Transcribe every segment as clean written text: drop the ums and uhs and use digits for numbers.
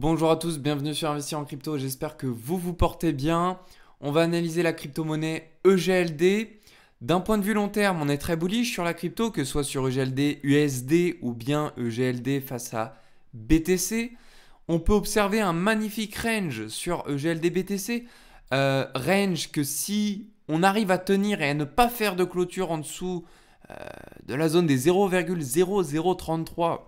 Bonjour à tous, bienvenue sur Investir en crypto, j'espère que vous vous portez bien. On va analyser la crypto-monnaie EGLD. D'un point de vue long terme, on est très bullish sur la crypto, que ce soit sur EGLD USD ou bien EGLD face à BTC. On peut observer un magnifique range sur EGLD BTC. Range que si on arrive à tenir et à ne pas faire de clôture en dessous de la zone des 0,0033,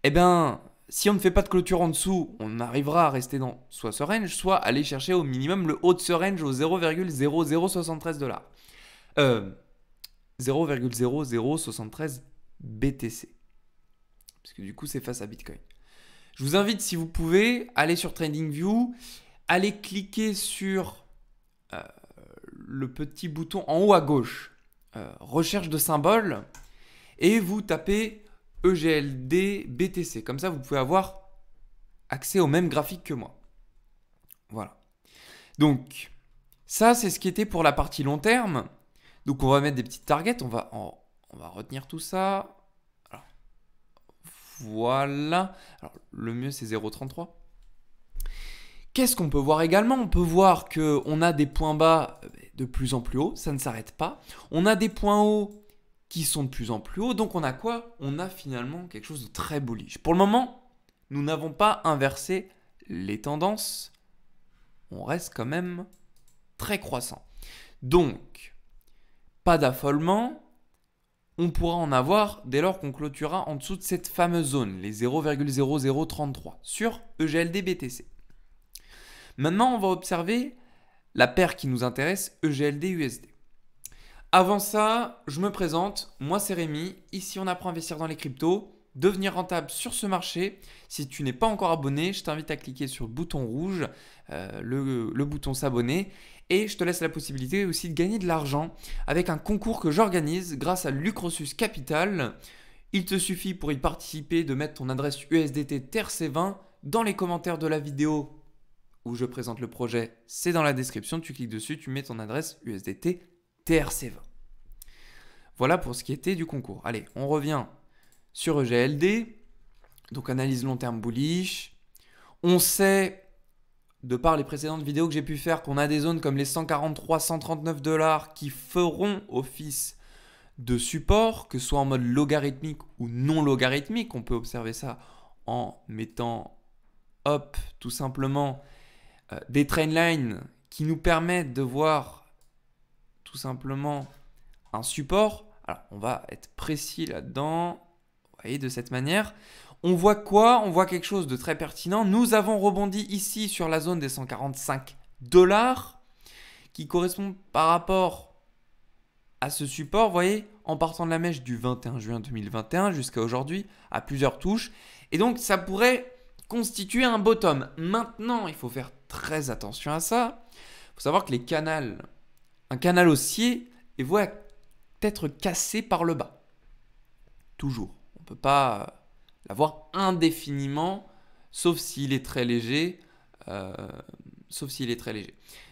eh bien, si on ne fait pas de clôture en dessous, on arrivera à rester dans soit ce range, soit aller chercher au minimum le haut de ce range au 0,0073 dollars. 0,0073 BTC. Parce que du coup, c'est face à Bitcoin. Je vous invite, si vous pouvez, aller sur TradingView, aller cliquer sur le petit bouton en haut à gauche, recherche de symboles, et vous tapez EGLD BTC. Comme ça, vous pouvez avoir accès au même graphique que moi. Voilà. Donc, ça, c'est ce qui était pour la partie long terme. Donc, on va mettre des petites targets. On va retenir tout ça. Alors, voilà. Alors, le mieux, c'est 0,33. Qu'est-ce qu'on peut voir également? On peut voir qu'on a des points bas de plus en plus hauts. Ça ne s'arrête pas. On a des points hauts qui sont de plus en plus hauts. Donc, on a quoi? On a finalement quelque chose de très bullish. Pour le moment, nous n'avons pas inversé les tendances. On reste quand même très croissant. Donc, pas d'affolement. On pourra en avoir dès lors qu'on clôturera en dessous de cette fameuse zone, les 0,0033 sur EGLD BTC. Maintenant, on va observer la paire qui nous intéresse, EGLD USD. Avant ça, je me présente. Moi, c'est Rémi. Ici, on apprend à investir dans les cryptos. Devenir rentable sur ce marché. Si tu n'es pas encore abonné, je t'invite à cliquer sur le bouton rouge, le bouton s'abonner, et je te laisse la possibilité aussi de gagner de l'argent avec un concours que j'organise grâce à Lucrosus Capital. Il te suffit pour y participer de mettre ton adresse USDT TRC20 dans les commentaires de la vidéo où je présente le projet. C'est dans la description, tu cliques dessus, tu mets ton adresse USDT TRC20. Voilà pour ce qui était du concours. Allez, on revient sur EGLD, donc analyse long terme bullish. On sait, de par les précédentes vidéos que j'ai pu faire, qu'on a des zones comme les 143, 139 dollars qui feront office de support, que ce soit en mode logarithmique ou non logarithmique. On peut observer ça en mettant, hop, tout simplement, des trendlines qui nous permettent de voir tout simplement un support. Alors, on va être précis là-dedans. Vous voyez, de cette manière. On voit quoi? On voit quelque chose de très pertinent. Nous avons rebondi ici sur la zone des 145 dollars qui correspond par rapport à ce support, vous voyez, en partant de la mèche du 21 juin 2021 jusqu'à aujourd'hui, à plusieurs touches. Et donc, ça pourrait constituer un bottom. Maintenant, il faut faire très attention à ça. Il faut savoir que un canal haussier est voué à être cassé par le bas. Toujours. On ne peut pas l'avoir indéfiniment, sauf s'il est très léger.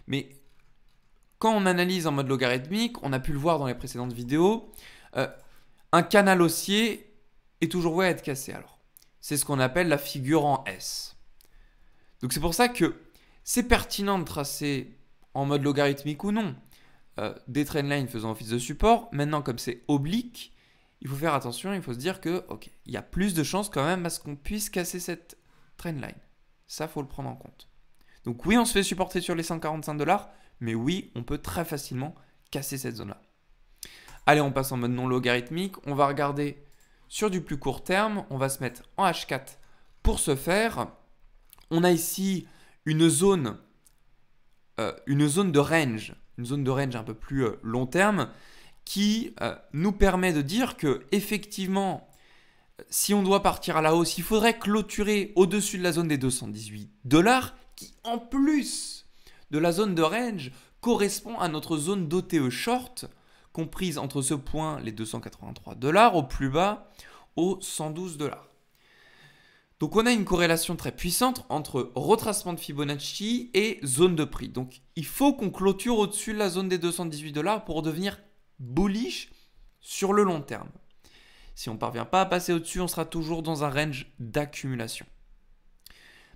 Mais quand on analyse en mode logarithmique, on a pu le voir dans les précédentes vidéos, un canal haussier est toujours voué à être cassé. Alors, c'est ce qu'on appelle la figure en S. Donc c'est pour ça que c'est pertinent de tracer en mode logarithmique ou non des trendlines faisant office de support. Maintenant, comme c'est oblique, il faut faire attention, il faut se dire que, ok, il y a plus de chances quand même à ce qu'on puisse casser cette trendline. Ça, faut le prendre en compte. Donc oui, on se fait supporter sur les 145 dollars, mais oui, on peut très facilement casser cette zone-là. Allez, on passe en mode non logarithmique. On va regarder sur du plus court terme. On va se mettre en H4 pour ce faire. On a ici une zone de range, une zone de range un peu plus long terme, qui nous permet de dire que effectivement, si on doit partir à la hausse, il faudrait clôturer au-dessus de la zone des 218 dollars, qui en plus de la zone de range correspond à notre zone d'OTE short, comprise entre ce point, les 283 dollars, au plus bas, aux 112 dollars. Donc on a une corrélation très puissante entre retracement de Fibonacci et zone de prix. Donc il faut qu'on clôture au-dessus de la zone des 218 dollars pour devenir bullish sur le long terme. Si on ne parvient pas à passer au-dessus, on sera toujours dans un range d'accumulation.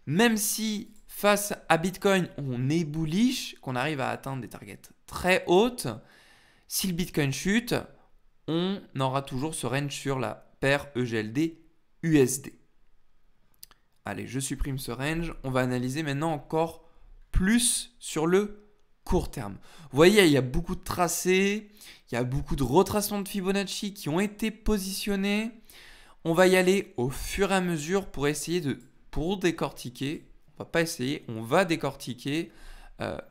même si face à Bitcoin, on est bullish, qu'on arrive à atteindre des targets très hautes, si le Bitcoin chute, on aura toujours ce range sur la paire EGLD-USD. Allez, je supprime ce range. On va analyser maintenant encore plus sur le court terme. Vous voyez, il y a beaucoup de tracés, il y a beaucoup de retracements de Fibonacci qui ont été positionnés. On va y aller au fur et à mesure pour essayer pour décortiquer. On va pas essayer, on va décortiquer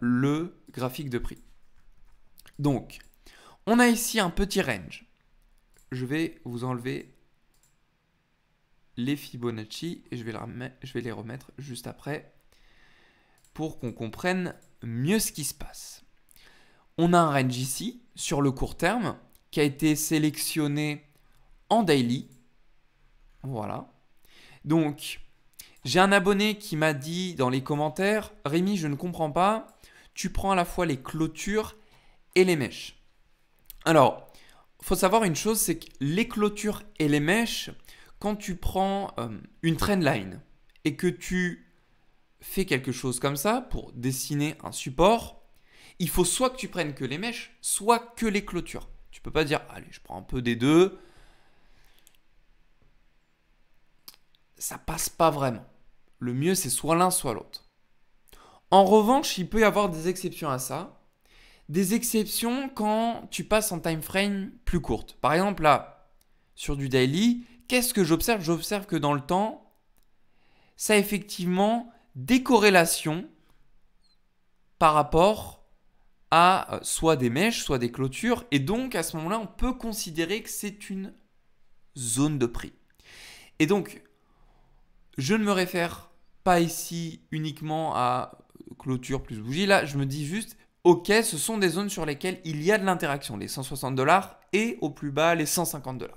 le graphique de prix. Donc, on a ici un petit range. Je vais vous enlever les Fibonacci et je vais les remettre juste après pour qu'on comprenne mieux ce qui se passe. On a un range ici sur le court terme qui a été sélectionné en daily. Voilà. Donc, j'ai un abonné qui m'a dit dans les commentaires, Rémi, je ne comprends pas, tu prends à la fois les clôtures et les mèches. Alors, il faut savoir une chose, c'est que les clôtures et les mèches, quand tu prends une trendline et que tu fais quelque chose comme ça pour dessiner un support, il faut soit que tu prennes que les mèches, soit que les clôtures. Tu ne peux pas dire, allez, je prends un peu des deux. Ça passe pas vraiment. Le mieux, c'est soit l'un, soit l'autre. En revanche, il peut y avoir des exceptions à ça. Des exceptions quand tu passes en time frame plus courte. Par exemple, là, sur du daily, qu'est-ce que j'observe? J'observe que dans le temps, ça a effectivement des corrélations par rapport à soit des mèches, soit des clôtures. Et donc, à ce moment-là, on peut considérer que c'est une zone de prix. Et donc, je ne me réfère pas ici uniquement à clôture plus bougie. Là, je me dis juste, ok, ce sont des zones sur lesquelles il y a de l'interaction, les 160 $ et au plus bas, les 150 $.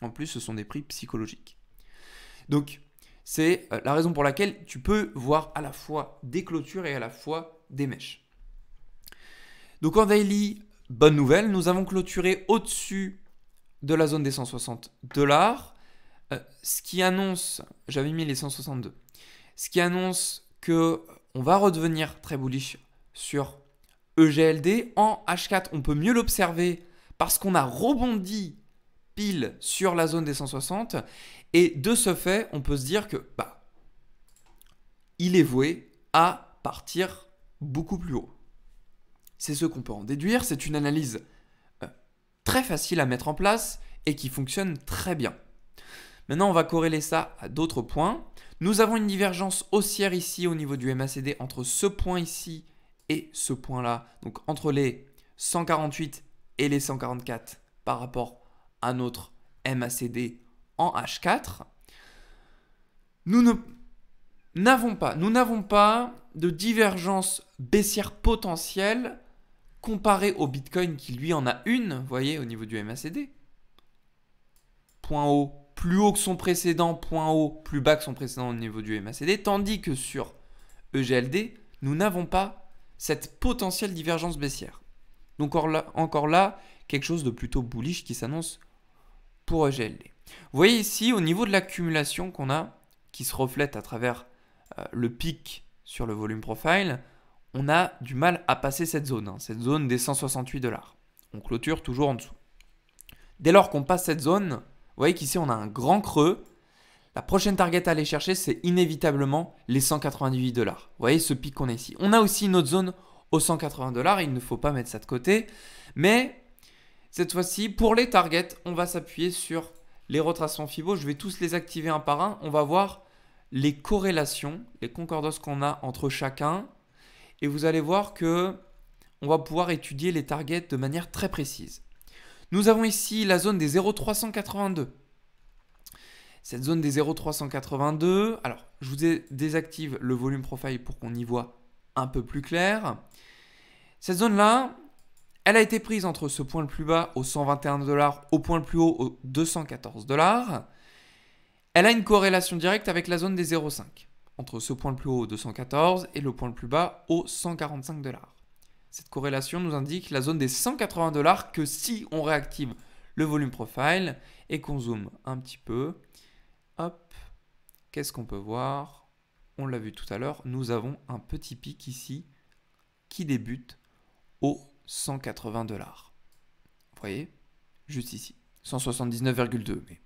En plus, ce sont des prix psychologiques. Donc, c'est la raison pour laquelle tu peux voir à la fois des clôtures et à la fois des mèches. Donc, en daily, bonne nouvelle, nous avons clôturé au-dessus de la zone des 160 $. Ce qui annonce, j'avais mis les 162, ce qui annonce qu'on va redevenir très bullish sur EGLD. En H4, on peut mieux l'observer parce qu'on a rebondi pile sur la zone des 160. Et de ce fait, on peut se dire que il est voué à partir beaucoup plus haut. C'est ce qu'on peut en déduire. C'est une analyse très facile à mettre en place et qui fonctionne très bien. Maintenant, on va corréler ça à d'autres points. Nous avons une divergence haussière ici au niveau du MACD entre ce point ici et ce point-là. Donc, entre les 148 et les 144 par rapport à notre MACD en H4. Nous n'avons pas de divergence baissière potentielle comparée au Bitcoin qui lui en a une, vous voyez, au niveau du MACD. Point haut, plus haut que son précédent, point haut, plus bas que son précédent au niveau du MACD, tandis que sur EGLD, nous n'avons pas cette potentielle divergence baissière. Donc encore là, quelque chose de plutôt bullish qui s'annonce pour EGLD. Vous voyez ici, au niveau de l'accumulation qu'on a, qui se reflète à travers le pic sur le volume profile, on a du mal à passer cette zone des 168 $. On clôture toujours en dessous. Dès lors qu'on passe cette zone, vous voyez qu'ici on a un grand creux. La prochaine target à aller chercher, c'est inévitablement les 198 $. Vous voyez ce pic qu'on a ici. On a aussi une autre zone aux 180 $. Il ne faut pas mettre ça de côté. Mais cette fois-ci, pour les targets, on va s'appuyer sur les retracements Fibo. Je vais tous les activer un par un. On va voir les corrélations, les concordances qu'on a entre chacun. Et vous allez voir que on va pouvoir étudier les targets de manière très précise. Nous avons ici la zone des 0,382. Cette zone des 0,382, alors je vous désactive le volume profile pour qu'on y voit un peu plus clair. Cette zone-là, elle a été prise entre ce point le plus bas aux 121 $, au point le plus haut aux 214 $. Elle a une corrélation directe avec la zone des 0,5, entre ce point le plus haut aux 214 et le point le plus bas aux 145 $. Cette corrélation nous indique la zone des 180 $ que si on réactive le volume profile et qu'on zoome un petit peu, hop, qu'est-ce qu'on peut voir? on l'a vu tout à l'heure, nous avons un petit pic ici qui débute aux 180 $. Vous voyez, juste ici, 179,2, mais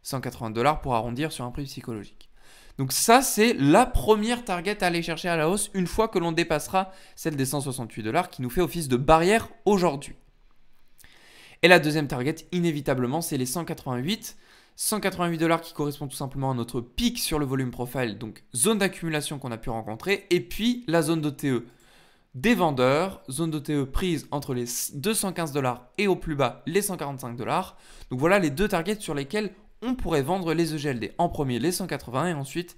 180 $ pour arrondir sur un prix psychologique. Donc ça, c'est la première target à aller chercher à la hausse une fois que l'on dépassera celle des 168 $ qui nous fait office de barrière aujourd'hui. Et la deuxième target, inévitablement, c'est les 188 $. Qui correspond tout simplement à notre pic sur le volume profile, donc zone d'accumulation qu'on a pu rencontrer, et puis la zone d'OTE des vendeurs, zone d'OTE prise entre les 215 $ et au plus bas les 145 $. Donc voilà les deux targets sur lesquels on pourrait vendre les EGLD. En premier les 180 et ensuite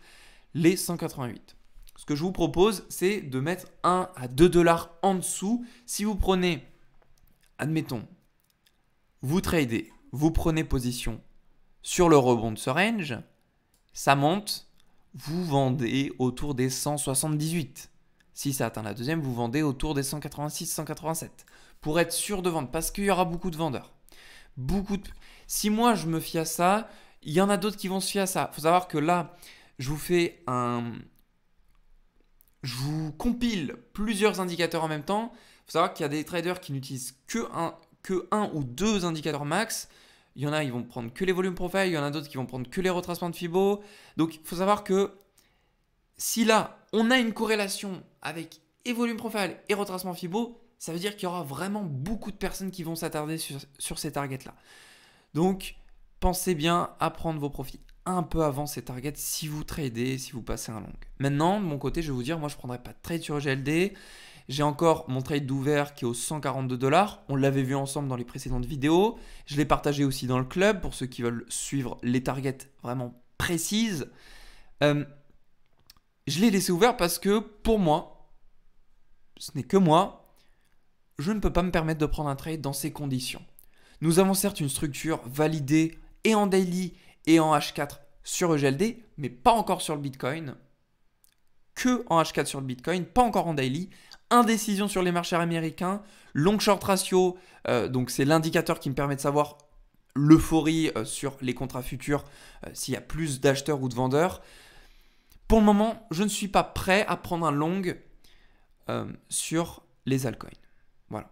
les 188. Ce que je vous propose, c'est de mettre 1 à 2 $ en dessous. Si vous prenez, admettons, vous tradez, vous prenez position sur le rebond de ce range, ça monte, vous vendez autour des 178. Si ça atteint la deuxième, vous vendez autour des 186, 187. Pour être sûr de vendre, parce qu'il y aura beaucoup de vendeurs. Si moi je me fie à ça, il y en a d'autres qui vont se fier à ça. Il faut savoir que là, je vous compile plusieurs indicateurs en même temps. Il faut savoir qu'il y a des traders qui n'utilisent que un ou deux indicateurs max. Il y en a, ils vont prendre que les volumes profile. Il y en a d'autres qui vont prendre que les retracements de Fibo. Donc, il faut savoir que si là, on a une corrélation avec et volume profile et retracement Fibo, ça veut dire qu'il y aura vraiment beaucoup de personnes qui vont s'attarder sur ces targets-là. Donc, pensez bien à prendre vos profits un peu avant ces targets si vous tradez, si vous passez un long. Maintenant, de mon côté, je vais vous dire, moi, je ne prendrai pas de trade sur GLD. J'ai encore mon trade d'ouvert qui est aux 142 $. On l'avait vu ensemble dans les précédentes vidéos. Je l'ai partagé aussi dans le club pour ceux qui veulent suivre les targets vraiment précises. Je l'ai laissé ouvert parce que pour moi, ce n'est que moi, je ne peux pas me permettre de prendre un trade dans ces conditions. Nous avons certes une structure validée et en daily et en H4 sur EGLD, mais pas encore sur le Bitcoin. Que en H4 sur le Bitcoin, pas encore en daily. Indécision sur les marchés américains. Long short ratio, donc c'est l'indicateur qui me permet de savoir l'euphorie sur les contrats futurs, s'il y a plus d'acheteurs ou de vendeurs. Pour le moment, je ne suis pas prêt à prendre un long sur les altcoins. Voilà.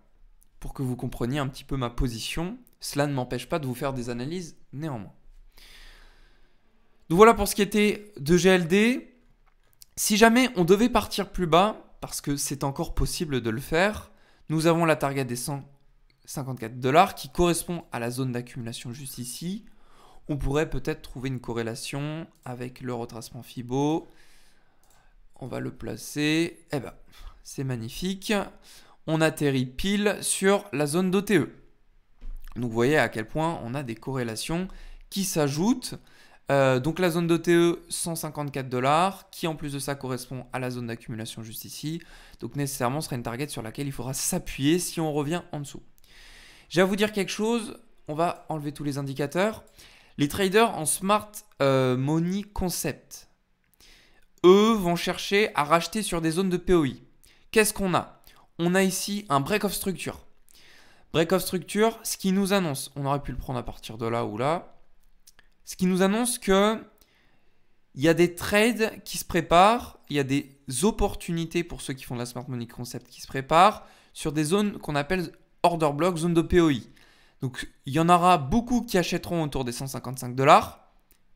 Pour que vous compreniez un petit peu ma position, cela ne m'empêche pas de vous faire des analyses néanmoins. Donc voilà pour ce qui était de GLD. Si jamais on devait partir plus bas, parce que c'est encore possible de le faire, nous avons la target des 154 $ qui correspond à la zone d'accumulation juste ici. On pourrait peut-être trouver une corrélation avec le retracement Fibo. On va le placer. Eh ben, c'est magnifique. On atterrit pile sur la zone d'OTE. Donc vous voyez à quel point on a des corrélations qui s'ajoutent. Donc la zone d'OTE 154 $ qui en plus de ça correspond à la zone d'accumulation juste ici. Donc nécessairement ce sera une target sur laquelle il faudra s'appuyer si on revient en dessous. J'ai à vous dire quelque chose. On va enlever tous les indicateurs. Les traders en Smart Money Concept, eux, vont chercher à racheter sur des zones de POI. Qu'est-ce qu'on a? On a ici un break of structure. Break of structure, ce qui nous annonce, on aurait pu le prendre à partir de là ou là, ce qui nous annonce que il y a des trades qui se préparent, il y a des opportunités pour ceux qui font de la Smart Money Concept qui se préparent sur des zones qu'on appelle order block, zone de POI. Donc, il y en aura beaucoup qui achèteront autour des 155 $.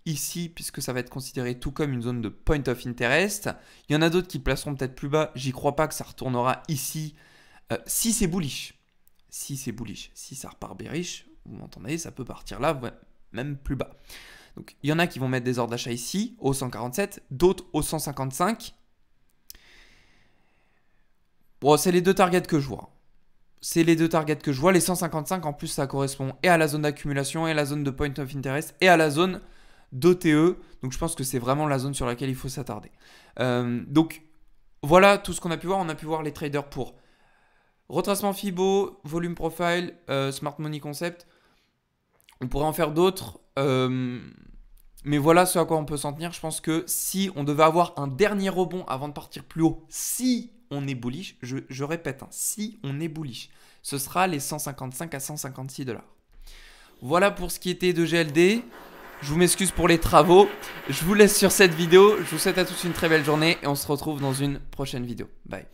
Ici, puisque ça va être considéré tout comme une zone de point of interest. Il y en a d'autres qui placeront peut-être plus bas. J'y crois pas que ça retournera ici. Si c'est bullish. Si c'est bullish. Si ça repart bearish, vous m'entendez, ça peut partir là, même plus bas. Donc, il y en a qui vont mettre des ordres d'achat ici, au 147. D'autres au 155. Bon, c'est les deux targets que je vois. C'est les deux targets que je vois. Les 155, en plus, ça correspond et à la zone d'accumulation, et à la zone de point of interest, et à la zone d'OTE. Donc, je pense que c'est vraiment la zone sur laquelle il faut s'attarder. Donc, voilà tout ce qu'on a pu voir. On a pu voir les traders pour retracement Fibo, volume profile, Smart Money Concept. On pourrait en faire d'autres. Mais voilà ce à quoi on peut s'en tenir. Je pense que si on devait avoir un dernier rebond avant de partir plus haut, si on est bullish, je répète, si on est bullish, ce sera les 155 à 156 $. Voilà pour ce qui était de GLD. Je vous m'excuse pour les travaux. Je vous laisse sur cette vidéo. Je vous souhaite à tous une très belle journée et on se retrouve dans une prochaine vidéo. Bye.